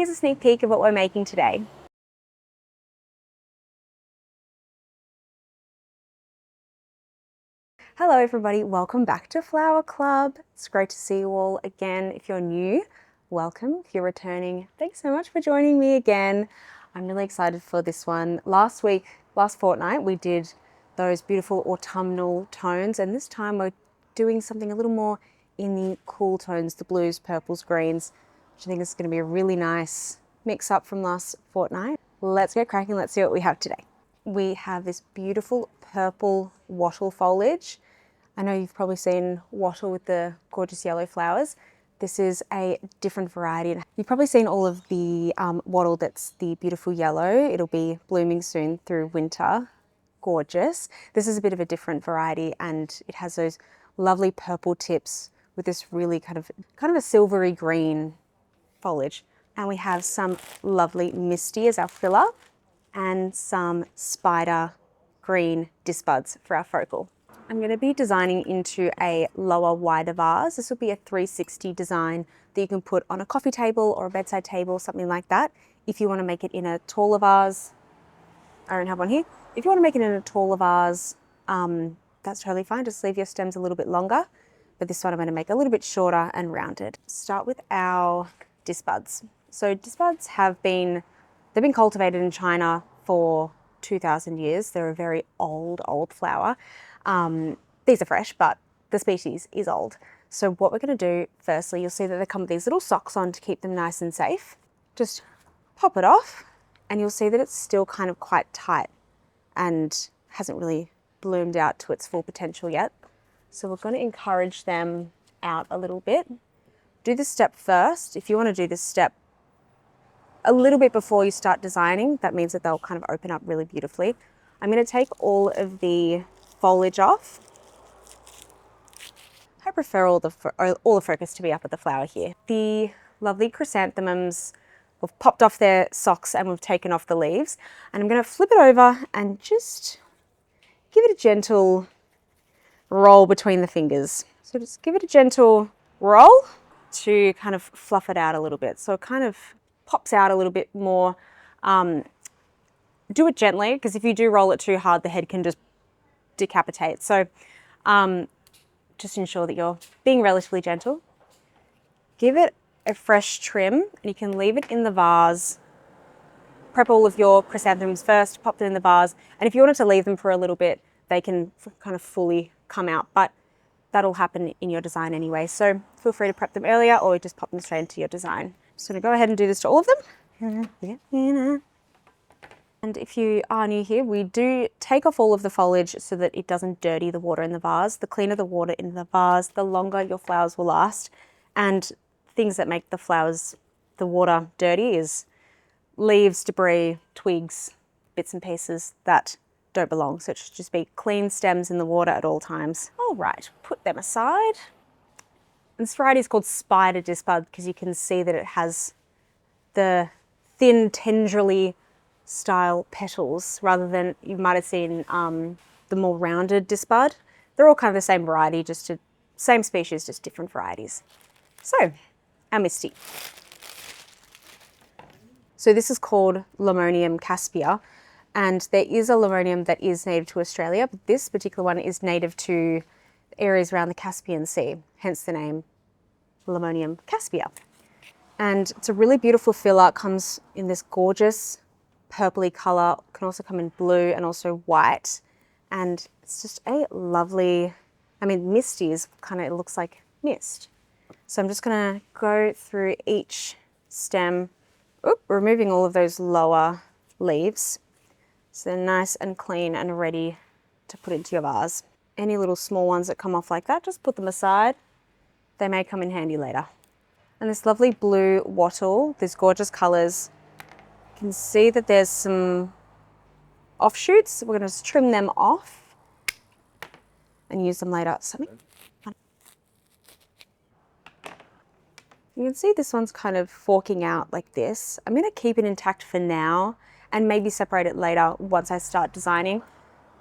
here's a sneak peek of what we're making today. Hello everybody, welcome back to Flower Club. It's great to see you all again. If you're new, welcome. If you're returning, thanks so much for joining me again. I'm really excited for this one. Last fortnight, we did those beautiful autumnal tones, and this time we're doing something a little more in the cool tones, the blues, purples, greens, which I think is going to be a really nice mix up from last fortnight. Let's get cracking, let's see what we have today. We have this beautiful purple wattle foliage. I know you've probably seen wattle with the gorgeous yellow flowers. This is a different variety. You've probably seen all of the wattle that's the beautiful yellow. It'll be blooming soon through winter. Gorgeous. This is a bit of a different variety and it has those lovely purple tips with this really kind of a silvery green foliage. And we have some lovely misty as our filler and some spider green disc buds for our focal. I'm going to be designing into a lower, wider vase. This will be a 360 design that you can put on a coffee table or a bedside table, something like that. If you want to make it in a taller vase, I don't have one here. If you want to make it in a taller vase, that's totally fine. Just leave your stems a little bit longer. But this one I'm going to make a little bit shorter and rounded. Start with our disc buds. So disc buds they've been cultivated in China for 2,000 years. They're a very old flower. These are fresh, but the species is old. So what we're going to do, firstly, you'll see that they come with these little socks on to keep them nice and safe. Just pop it off and you'll see that it's still kind of quite tight and hasn't really bloomed out to its full potential yet. So we're going to encourage them out a little bit. Do this step first. If you want to do this step a little bit before you start designing, that means that they'll kind of open up really beautifully. I'm going to take all of the foliage off. I prefer all the focus to be up at the flower here. The lovely chrysanthemums, we've popped off their socks and we've taken off the leaves. And I'm going to flip it over and just give it a gentle roll between the fingers. So just give it a gentle roll to kind of fluff it out a little bit. So it kind of pops out a little bit more. Do it gently, because if you do roll it too hard, the head can just decapitate. So just ensure that you're being relatively gentle. Give it a fresh trim and you can leave it in the vase. Prep all of your chrysanthemums first, pop them in the vase. And if you wanted to leave them for a little bit, they can kind of fully come out, but that'll happen in your design anyway. So feel free to prep them earlier or just pop them straight into your design. Just gonna go ahead and do this to all of them. And if you are new here, we do take off all of the foliage so that it doesn't dirty the water in the vase. The cleaner the water in the vase, the longer your flowers will last. And things that make the water dirty is leaves, debris, twigs, bits and pieces that don't belong. So it should just be clean stems in the water at all times. All right, put them aside. And this variety is called spider disc bud because you can see that it has the thin, tendrily style petals rather than you might have seen the more rounded disc bud. They're all kind of the same variety, same species, just different varieties. So, our misty. So this is called Limonium caspia, and there is a limonium that is native to Australia, but this particular one is native to areas around the Caspian Sea, hence the name Limonium caspia. And it's a really beautiful filler. It comes in this gorgeous purpley color, can also come in blue and also white. And it's just a lovely, misty is it looks like mist. So I'm just gonna go through each stem, removing all of those lower leaves. So they're nice and clean and ready to put into your vase. Any little small ones that come off like that, just put them aside. They may come in handy later. And this lovely blue wattle, these gorgeous colors, you can see that there's some offshoots. We're going to just trim them off and use them later. You can see this one's kind of forking out like this. I'm going to keep it intact for now and maybe separate it later once I start designing,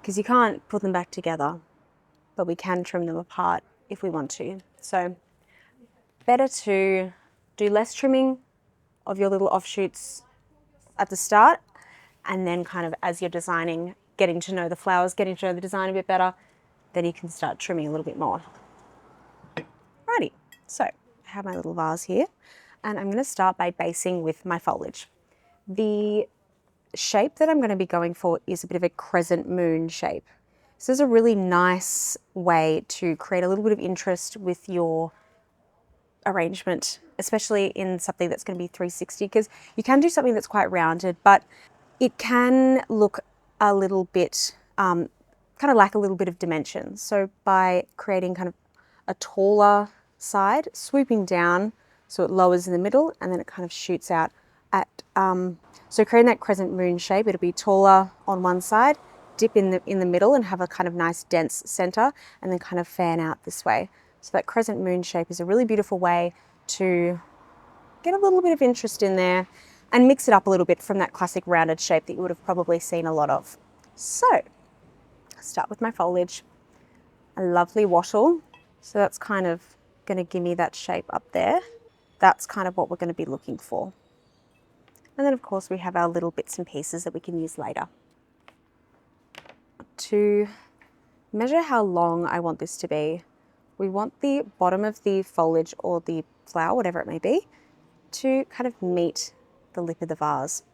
because you can't put them back together, but we can trim them apart if we want to. So better to do less trimming of your little offshoots at the start, and then kind of as you're designing, getting to know the flowers, getting to know the design a bit better, then you can start trimming a little bit more. Righty, so I have my little vase here, and I'm going to start by basing with my foliage. The shape that I'm going to be going for is a bit of a crescent moon shape. This is a really nice way to create a little bit of interest with your arrangement, especially in something that's going to be 360, because you can do something that's quite rounded, but it can look a little bit, kind of lack a little bit of dimension. So by creating kind of a taller side, swooping down so it lowers in the middle and then it kind of shoots out at, so creating that crescent moon shape, it'll be taller on one side, dip in the middle and have a kind of nice dense center, and then kind of fan out this way. So that crescent moon shape is a really beautiful way to get a little bit of interest in there and mix it up a little bit from that classic rounded shape that you would have probably seen a lot of. So I'll start with my foliage, a lovely wattle. So that's kind of going to give me that shape up there. That's kind of what we're going to be looking for. And then of course we have our little bits and pieces that we can use later. To measure how long I want this to be, we want the bottom of the foliage or the flower, whatever it may be, to kind of meet the lip of the vase.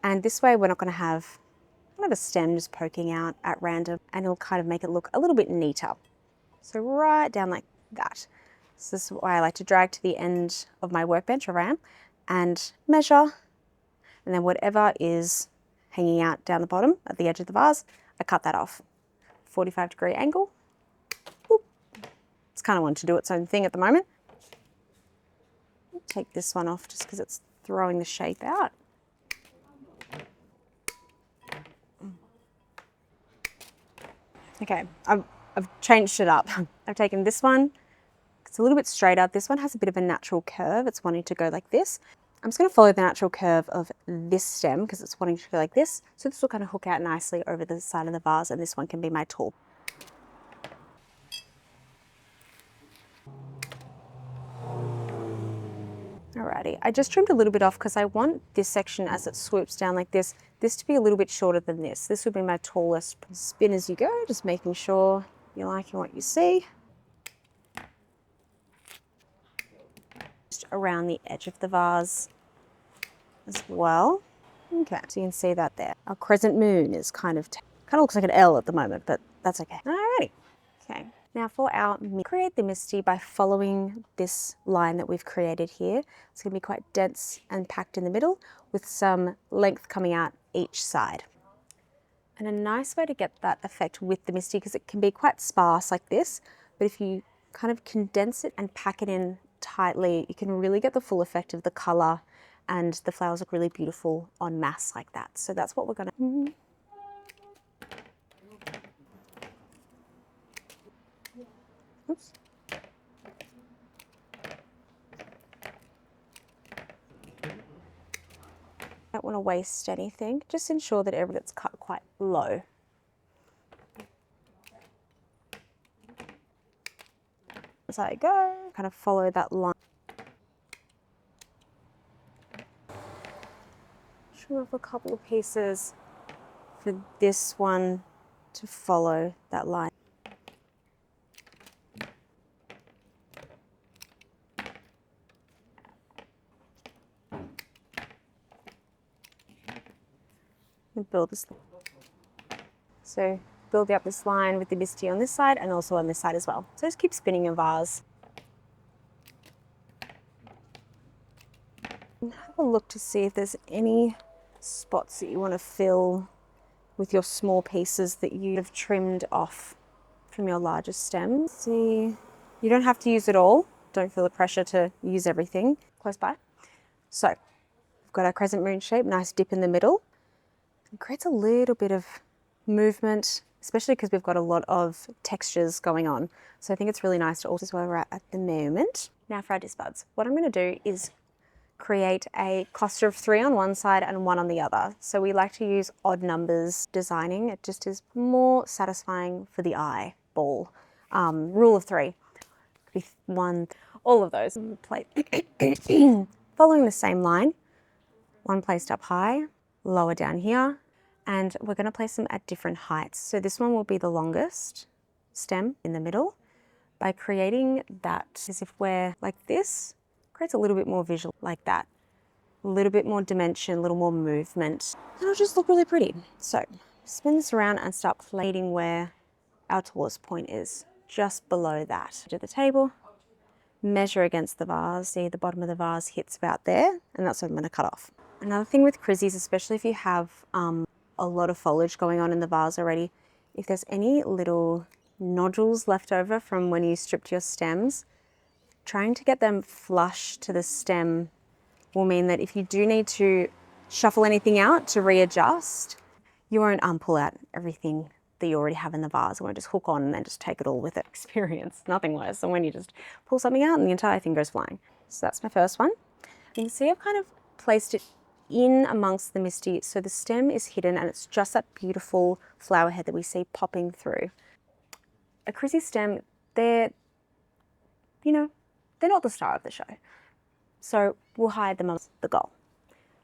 And this way we're not going to have kind of a stem just poking out at random, and it'll kind of make it look a little bit neater. So right down like that. So this is why I like to drag to the end of my workbench, or I am, and measure, and then whatever is hanging out down the bottom at the edge of the vase, I cut that off. 45-degree angle. Oop. It's kind of wanting to do its own thing at the moment. Take this one off just because it's throwing the shape out. Okay, I've changed it up. I've taken this one, it's a little bit straighter. This one has a bit of a natural curve. It's wanting to go like this. I'm just going to follow the natural curve of this stem because it's wanting to go like this. So this will kind of hook out nicely over the side of the vase, and this one can be my tool. Alrighty, I just trimmed a little bit off because I want this section as it swoops down like this to be a little bit shorter than this. This would be my tallest. Spin as you go, just making sure you're liking what you see. Just around the edge of the vase as well. Okay, so you can see that there. Our crescent moon is kind of looks like an L at the moment, but that's okay. Alrighty. Okay, now for our create the misty by following this line that we've created here. It's going to be quite dense and packed in the middle with some length coming out each side. And a nice way to get that effect with the misty, because it can be quite sparse like this, but if you kind of condense it and pack it in tightly, you can really get the full effect of the color, and the flowers look really beautiful en masse like that. So that's what we're going to... Oops. Don't want to waste anything. Just ensure that everything's cut quite low. As I go, kind of follow that line. Trim off a couple of pieces for this one to follow that line. And build this. So build up this line with the misty on this side and also on this side as well. So just keep spinning your vase. And have a look to see if there's any spots that you want to fill with your small pieces that you have trimmed off from your larger stems. See, you don't have to use it all. Don't feel the pressure to use everything close by. So we've got our crescent moon shape, nice dip in the middle. It creates a little bit of movement, especially because we've got a lot of textures going on. So I think it's really nice to also where we're at the moment. Now for our disc buds. What I'm going to do is create a cluster of 3 on one side and 1 on the other. So we like to use odd numbers designing. It just is more satisfying for the eyeball. Rule of 3. 1, all of those. Plate. following the same line, one placed up high, lower down here, and we're going to place them at different heights. So this one will be the longest stem in the middle. By creating that, as if we're like this, creates a little bit more visual like that. A little bit more dimension, a little more movement. And it'll just look really pretty. So spin this around and start plating where our tallest point is, just below that. To the table, measure against the vase. See the bottom of the vase hits about there, and that's what I'm going to cut off. Another thing with chryses, especially if you have a lot of foliage going on in the vase already, if there's any little nodules left over from when you stripped your stems, trying to get them flush to the stem will mean that if you do need to shuffle anything out to readjust, you won't pull out everything that you already have in the vase. It won't just hook on and then just take it all with it. Experience, nothing worse than when you just pull something out and the entire thing goes flying. So that's my first one. You can see I've kind of placed it in amongst the misty, so the stem is hidden and it's just that beautiful flower head that we see popping through. A crisy stem, they're not the star of the show. So we'll hide them as the goal.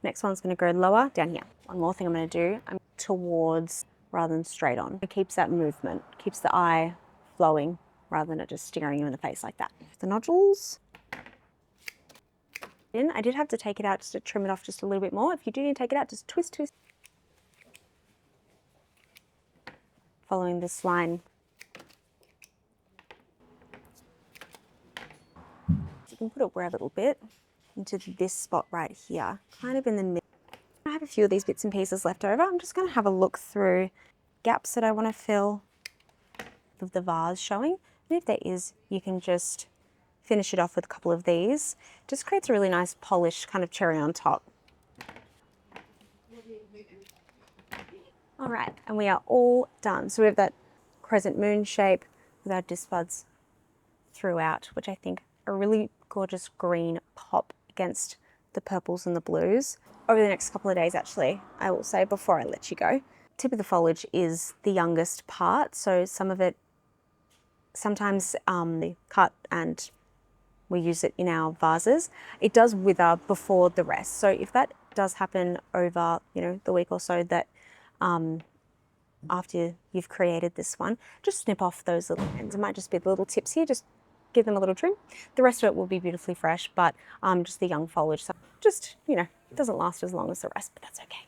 Next one's going to go lower down here. One more thing I'm going to do, I'm towards rather than straight on. It keeps that movement, keeps the eye flowing rather than it just staring you in the face like that. The nodules. I did have to take it out just to trim it off just a little bit more. If you do need to take it out, just twist. Following this line. You can put it where a little bit into this spot right here, kind of in the middle. I have a few of these bits and pieces left over. I'm just going to have a look through gaps that I want to fill of the vase showing. And if there is, you can just finish it off with a couple of these. Just creates a really nice polished kind of cherry on top. All right, and we are all done. So we have that crescent moon shape with our disc buds throughout, which I think a really gorgeous green pop against the purples and the blues. Over the next couple of days, actually, I will say before I let you go, tip of the foliage is the youngest part. So some of it, sometimes they cut and we use it in our vases. It does wither before the rest. So if that does happen over, the week or so that after you've created this one, just snip off those little ends. It might just be the little tips here, just give them a little trim. The rest of it will be beautifully fresh, but just the young foliage. So just, it doesn't last as long as the rest, but that's okay.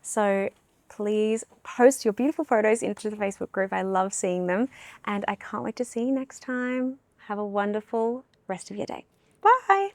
So please post your beautiful photos into the Facebook group. I love seeing them and I can't wait to see you next time. Have a wonderful rest of your day. Bye.